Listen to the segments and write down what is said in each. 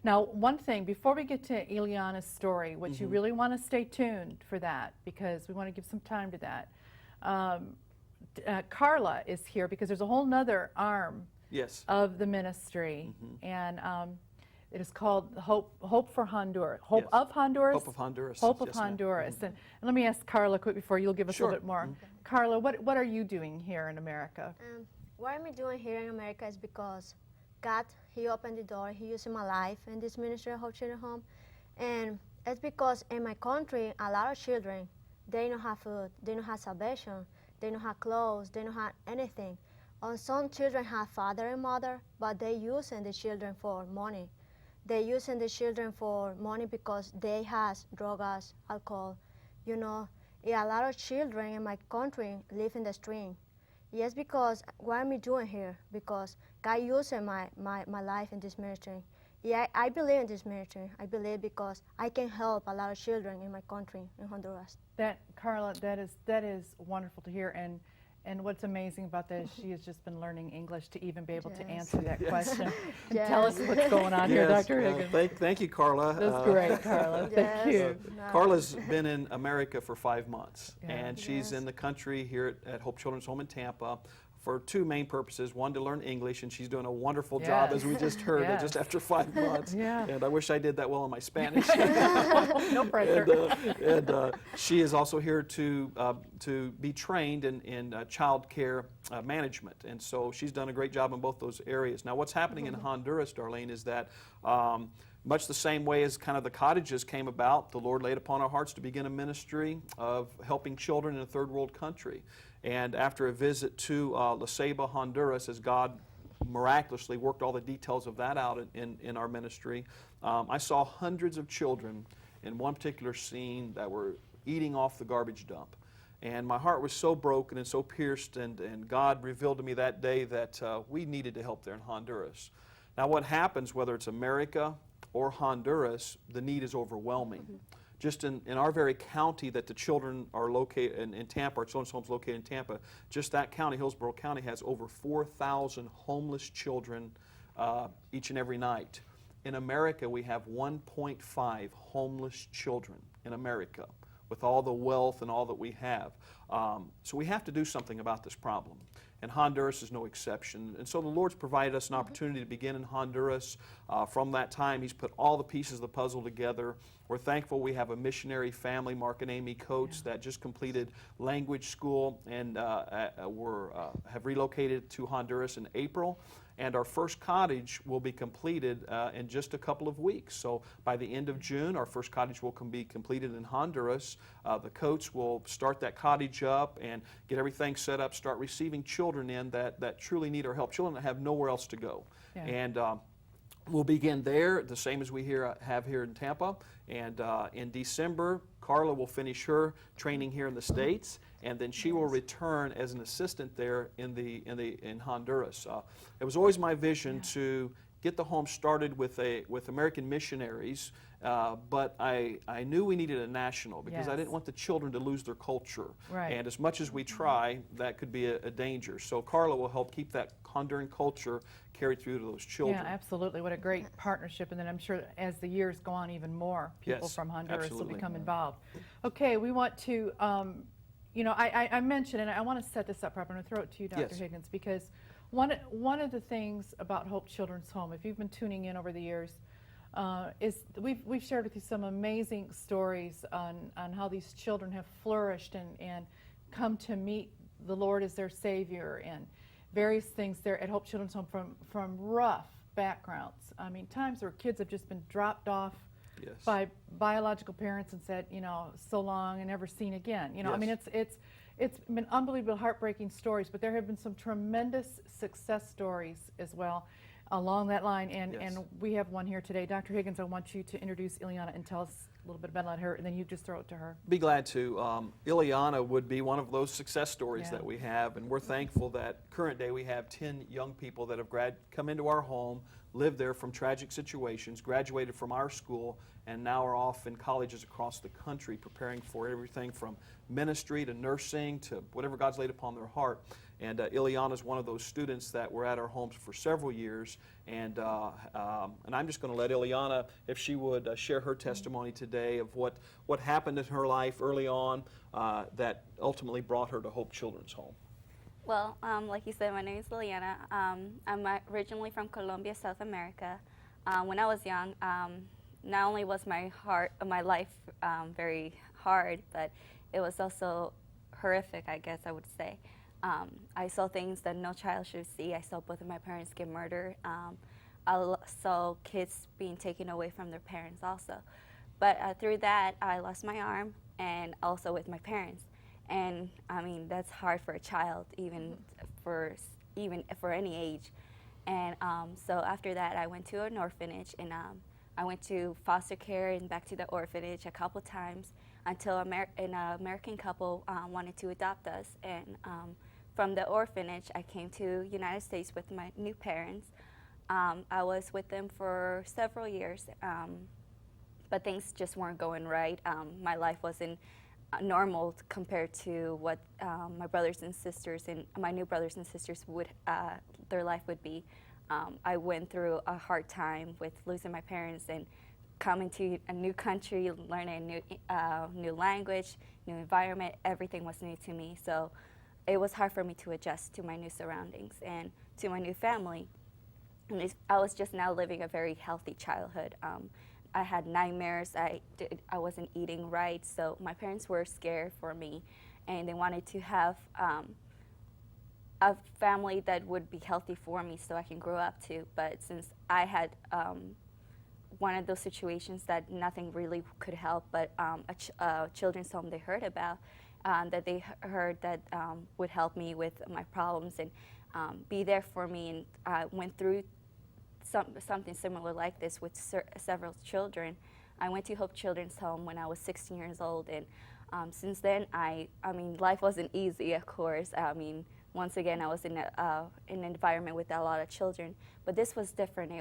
Now, one thing, before we get to Eliana's story, which you really want to stay tuned for that, because we want to give some time to that. Carla is here because there's a whole nother arm of the ministry, and it is called Hope for Honduras. Hope of Honduras? Hope of Honduras. Hope of Honduras. And let me ask Carla quick before you'll give us a little bit more. Carla, what are you doing here in America? What I'm doing here in America is because God, He opened the door. He used my life in this ministry of Hope Children's Home. And it's because in my country, a lot of children, they don't have food, they don't have salvation, they don't have clothes, they don't have anything. And some children have father and mother, but they using the children for money. They're using the children for money because they has drugs, alcohol. You know, yeah, a lot of children in my country live in the street. Yes, because what am I doing here? Because God using my life in this ministry. Yeah, I believe in this ministry. I believe because I can help a lot of children in my country, in Honduras. Carla, that is wonderful to hear. And what's amazing about that is she has just been learning English to even be able to answer that question. Tell us what's going on here, Dr. Higgins. Thank you, Carla. That's great, Carla. Thank you. Carla's been in America for 5 months, and she's in the country here at Hope Children's Home in Tampa for two main purposes. One, to learn English, and she's doing a wonderful job, as we just heard, just after 5 months. And I wish I did that well in my Spanish. No pressure. And she is also here to be trained in child care management. And so she's done a great job in both those areas. Now, what's happening in Honduras, Darlene, is that much the same way as kind of the cottages came about, the Lord laid upon our hearts to begin a ministry of helping children in a third world country. And after a visit to La Ceiba, Honduras, as God miraculously worked all the details of that out in our ministry, I saw hundreds of children in one particular scene that were eating off the garbage dump. And my heart was so broken and so pierced, and God revealed to me that day that we needed to help there in Honduras. Now what happens, whether it's America or Honduras, the need is overwhelming. Just in our very county that the children are located in Tampa, our children's homes located in Tampa, just that county, Hillsborough County, has over 4,000 homeless children each and every night. In America, we have 1.5 homeless children in America with all the wealth and all that we have. So we have to do something about this problem. And Honduras is no exception. And so the Lord's provided us an opportunity to begin in Honduras. From that time, He's put all the pieces of the puzzle together. We're thankful we have a missionary family, Mark and Amy Coates, that just completed language school and have relocated to Honduras in April. And our first cottage will be completed in just a couple of weeks. So by the end of June, our first cottage will be completed in Honduras. The Coates will start that cottage up and get everything set up, start receiving children in that truly need our help, children that have nowhere else to go. And we'll begin there, the same as we have here in Tampa. And in December, Carla will finish her training here in the States, and then she will return as an assistant there in Honduras. It was always my vision to get the home started with American missionaries, but I knew we needed a national because I didn't want the children to lose their culture. And as much as we try, that could be a danger. So Carla will help keep that Honduran culture carried through to those children. Yeah, absolutely. What a great partnership. And then I'm sure as the years go on, even more people from Honduras will become involved. Okay, we want to, you know, I mentioned, and I want to set this up properly. I'm going to throw it to you, Dr. Higgins, because one of the things about Hope Children's Home, if you've been tuning in over the years, is we've shared with you some amazing stories on how these children have flourished and come to meet the Lord as their Savior, and various things there at Hope Children's Home from rough backgrounds. I mean, times where kids have just been dropped off by biological parents and said, you know, so long and never seen again. You know, I mean, it's been unbelievable, heartbreaking stories, but there have been some tremendous success stories as well along that line, and we have one here today. Dr. Higgins, I want you to introduce Eliana and tell us a little bit about her, and then you just throw it to her. Be glad to. Eliana would be one of those success stories that we have, and we're thankful that current day we have 10 young people that have come into our home, lived there from tragic situations, graduated from our school, and now are off in colleges across the country preparing for everything from ministry to nursing to whatever God's laid upon their heart. And Ileana is one of those students that were at our homes for several years. And I'm just going to let Ileana, if she would share her testimony today of what happened in her life early on that ultimately brought her to Hope Children's Home. Well, like you said, my name is Liliana. I'm originally from Colombia, South America. When I was young, not only was my life very hard, but it was also horrific, I guess I would say. I saw things that no child should see. I saw both of my parents get murdered. I saw kids being taken away from their parents also. But through that, I lost my arm, and also with my parents. And I mean, that's hard for a child, even for any age. And so after that, I went to an orphanage, and I went to foster care and back to the orphanage a couple times until an American couple wanted to adopt us. And from the orphanage, I came to United States with my new parents. I was with them for several years, but things just weren't going right. My life wasn't normal compared to what my brothers and sisters and my new brothers and sisters would their life would be. I went through a hard time with losing my parents and coming to a new country, learning a new language, new environment. Everything was new to me, so it was hard for me to adjust to my new surroundings and to my new family. And I was just now living a very healthy childhood. I had nightmares. I wasn't eating right, so my parents were scared for me, and they wanted to have a family that would be healthy for me so I can grow up to. But since I had one of those situations that nothing really could help, but a children's home they heard about, that they heard that would help me with my problems and be there for me, and I went through something similar like this with several children. I went to Hope Children's Home when I was 16 years old, and since then, I mean, life wasn't easy, of course. I mean, once again, I was in an environment with a lot of children, but this was different.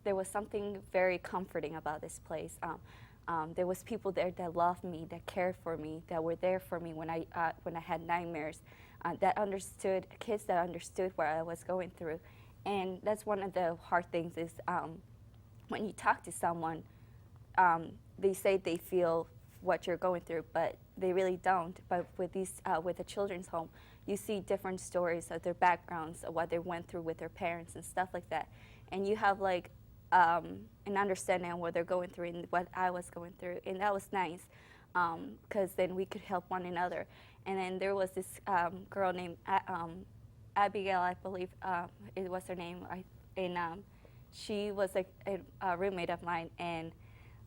There was something very comforting about this place. There was people there that loved me, that cared for me, that were there for me when I had nightmares, that understood, kids that understood what I was going through. And that's one of the hard things is when you talk to someone, they say they feel what you're going through, but they really don't. But with with the children's home, you see different stories of their backgrounds, of what they went through with their parents and stuff like that. And you have like an understanding of what they're going through and what I was going through. And that was nice, because then we could help one another. And then there was this girl named Abigail, I believe it was her name, and she was a roommate of mine, and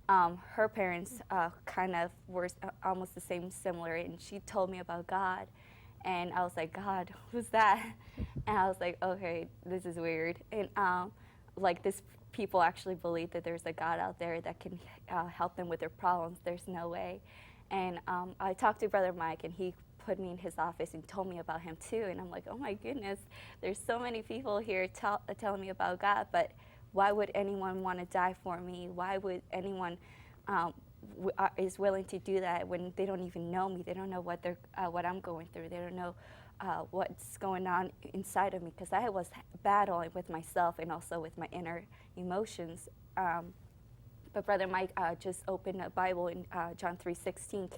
her parents kind of were almost the same, similar, and she told me about God, and I was like, God, who's that? And I was like, okay, this is weird, and like this people actually believe that there's a God out there that can help them with their problems. There's no way. And I talked to Brother Mike, and he put me in his office and told me about him too, and I'm like, oh my goodness, there's so many people here telling me about God, but why would anyone want to die for me? Why would anyone is willing to do that when they don't even know me? They don't know what I'm going through. They don't know what's going on inside of me, because I was battling with myself and also with my inner emotions. But Brother Mike just opened a Bible, and John 3:16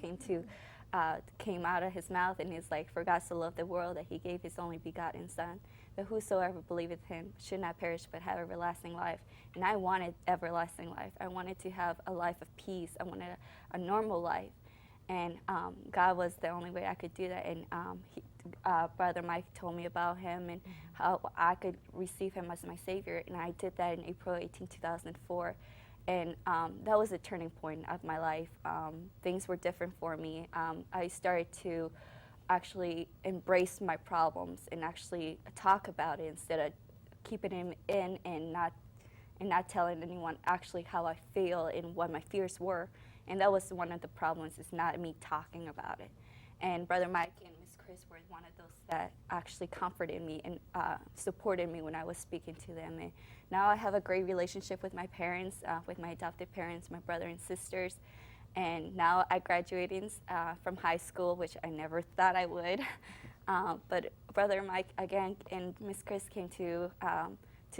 came out of his mouth, and he's like, for God so loved the world that he gave his only begotten Son, that whosoever believeth him should not perish but have everlasting life. And I wanted everlasting life. I wanted to have a life of peace. I wanted a normal life. And God was the only way I could do that. And Brother Mike told me about him and how I could receive him as my Savior. And I did that in April 18, 2004. And that was a turning point of my life. Things were different for me. I started to actually embrace my problems and actually talk about it instead of keeping them in and not telling anyone actually how I feel and what my fears were. And that was one of the problems, is not me talking about it. And Brother Mike and Miss Chris were one of those that actually comforted me and supported me when I was speaking to them. And now I have a great relationship with my parents, with my adopted parents, my brother and sisters. And now I graduated from high school, which I never thought I would. But Brother Mike, again, and Miss Chris came to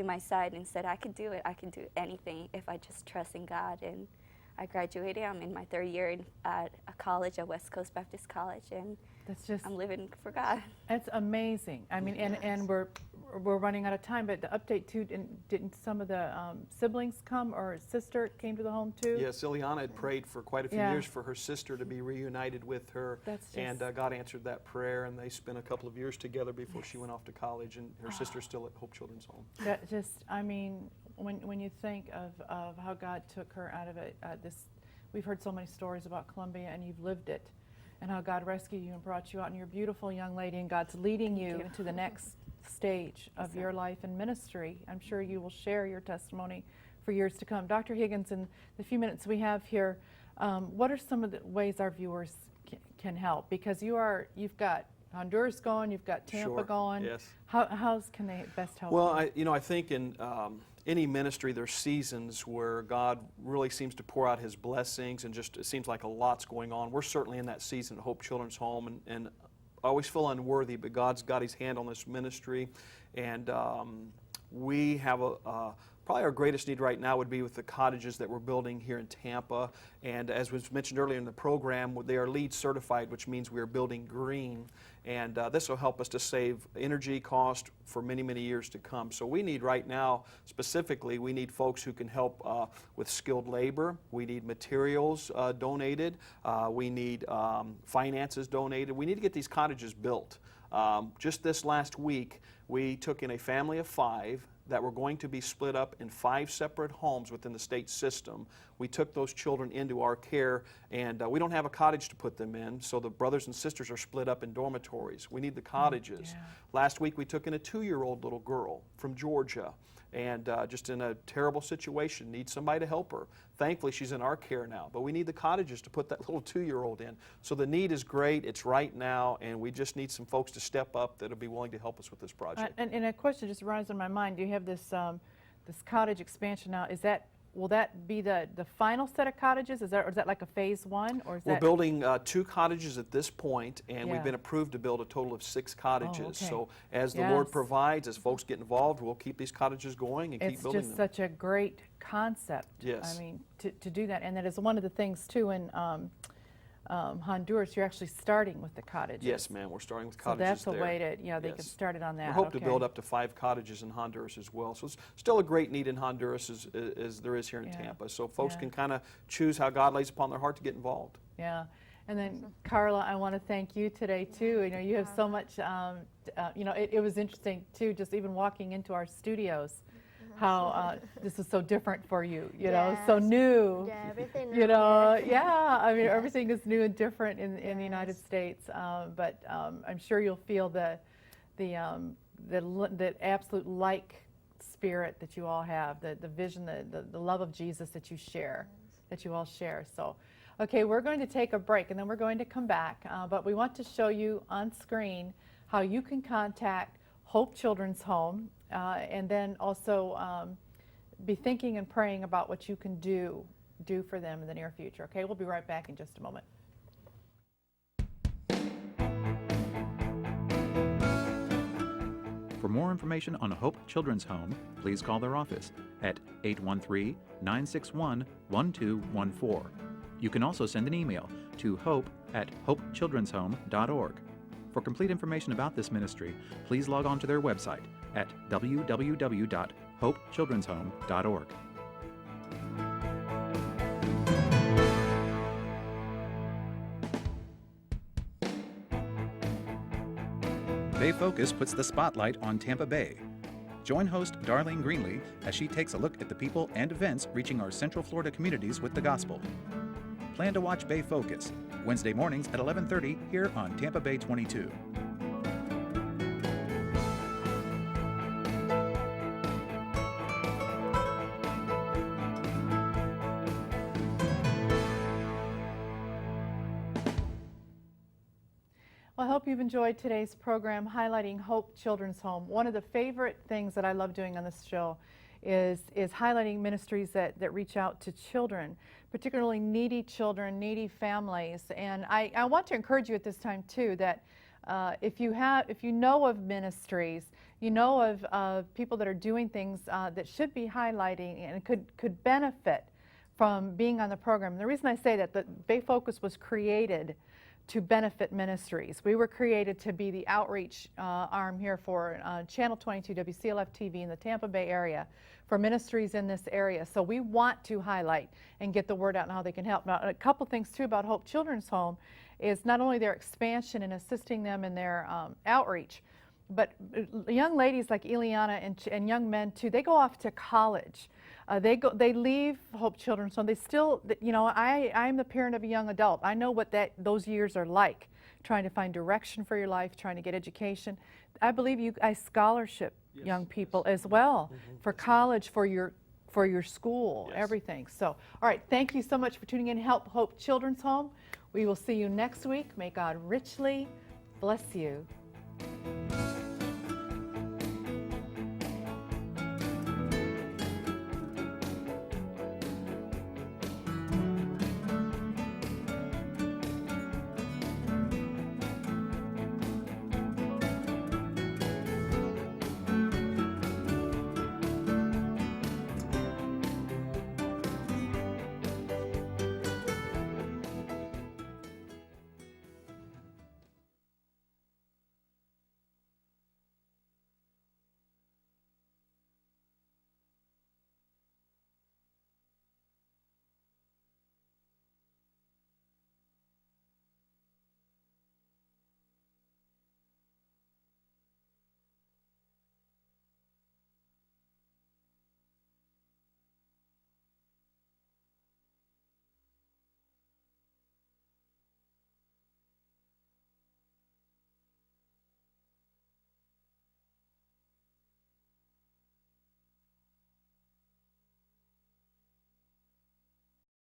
my side and said, I could do it. I can do anything if I just trust in God. And I graduated. I'm in my third year at a college, at West Coast Baptist College, and I'm living for God. That's amazing. I mean, and we're running out of time, but the update too, didn't some of the siblings come, or his sister came to the home too? Yes, Elana had prayed for quite a few years for her sister to be reunited with her, and God answered that prayer, and they spent a couple of years together before she went off to college, and her sister's still at Hope Children's Home. That just, I mean, when you think of how God took her out of it, we've heard so many stories about Colombia, and you've lived it, and how God rescued you and brought you out, and you're a beautiful young lady, and God's leading you to the next stage of your life and ministry. I'm sure you will share your testimony for years to come. Dr. Higgins, in the few minutes we have here, what are some of the ways our viewers can help? Because you've got Honduras going, you've got Tampa going. Yes. How can they best help? Well, I think in any ministry, there's seasons where God really seems to pour out His blessings, and just it seems like a lot's going on. We're certainly in that season at Hope Children's Home, and I always feel unworthy, but God's got His hand on this ministry, and we have probably our greatest need right now would be with the cottages that we're building here in Tampa. And as was mentioned earlier in the program, they are LEED certified, which means we are building green. And this will help us to save energy cost for many, many years to come. So we need right now, specifically, we need folks who can help with skilled labor. We need materials donated. We need finances donated. We need to get these cottages built. Just this last week, we took in a family of 5 that were going to be split up in 5 separate homes within the state system. We took those children into our care, and we don't have a cottage to put them in, so the brothers and sisters are split up in dormitories. We need the cottages. Last week we took in a 2-year-old little girl from Georgia, and just in a terrible situation, needs somebody to help her. Thankfully, she's in our care now, but we need the cottages to put that little 2-year-old in. So the need is great, it's right now, and we just need some folks to step up that'll be willing to help us with this project. And a question just arises in my mind. Do you have this this cottage expansion now? Will that be the final set of cottages? Or is that like a phase 1? Or is We're building 2 cottages at this point, and we've been approved to build a total of 6 cottages. Oh, okay. So as the Lord provides, as folks get involved, we'll keep these cottages going and keep building them. It's just such a great concept. Yes. I mean, to do that. And that is one of the things, too, in Honduras, you're actually starting with the cottages. Yes, ma'am. We're starting with cottages there. So that's a way to, they Yes. can start it on that. We hope to build up to 5 cottages in Honduras as well. So it's still a great need in Honduras as there is here in Tampa. So folks can kind of choose how God lays upon their heart to get involved. Yeah. And then, Carla, I want to thank you today, too. You know, you have so much, it was interesting, too, just even walking into our studios, how this is so different for you, you know, so new. Yeah, everything new. You know, I mean, everything is new and different in the United States, but I'm sure you'll feel the absolute like spirit that you all have, the vision, the love of Jesus that you share, that you all share. So, okay, we're going to take a break, and then we're going to come back, but we want to show you on screen how you can contact Hope Children's Home, and then also be thinking and praying about what you can do for them in the near future. Okay, we'll be right back in just a moment. For more information on Hope Children's Home, please call their office at 813-961-1214. You can also send an email to hope@hopechildrenshome.org. For complete information about this ministry, please log on to their website at www.hopechildrenshome.org. Bay Focus puts the spotlight on Tampa Bay. Join host Darlene Greenlee as she takes a look at the people and events reaching our Central Florida communities with the gospel. Plan to watch Bay Focus, Wednesday mornings at 11:30 here on Tampa Bay 22. Well, I hope you've enjoyed today's program highlighting Hope Children's Home. One of the favorite things that I love doing on this show is highlighting ministries that reach out to children, particularly needy children, needy families. And I want to encourage you at this time, too, that If you know of ministries, you know of people that are doing things that should be highlighting and could benefit from being on the program. And the reason I say that, the Bay Focus was created to benefit ministries. We were created to be the outreach arm here for Channel 22 WCLF TV in the Tampa Bay area for ministries in this area. So we want to highlight and get the word out on how they can help. Now, a couple things too about Hope Children's Home is not only their expansion and assisting them in their outreach, but young ladies like Elana and young men too, they go off to college. They leave Hope Children's Home. They still, you know, I'm the parent of a young adult. I know what those years are like, trying to find direction for your life, trying to get education. I believe you guys scholarship young people as well for college, for your school, everything. So, all right, thank you so much for tuning in. Help Hope Children's Home. We will see you next week. May God richly bless you.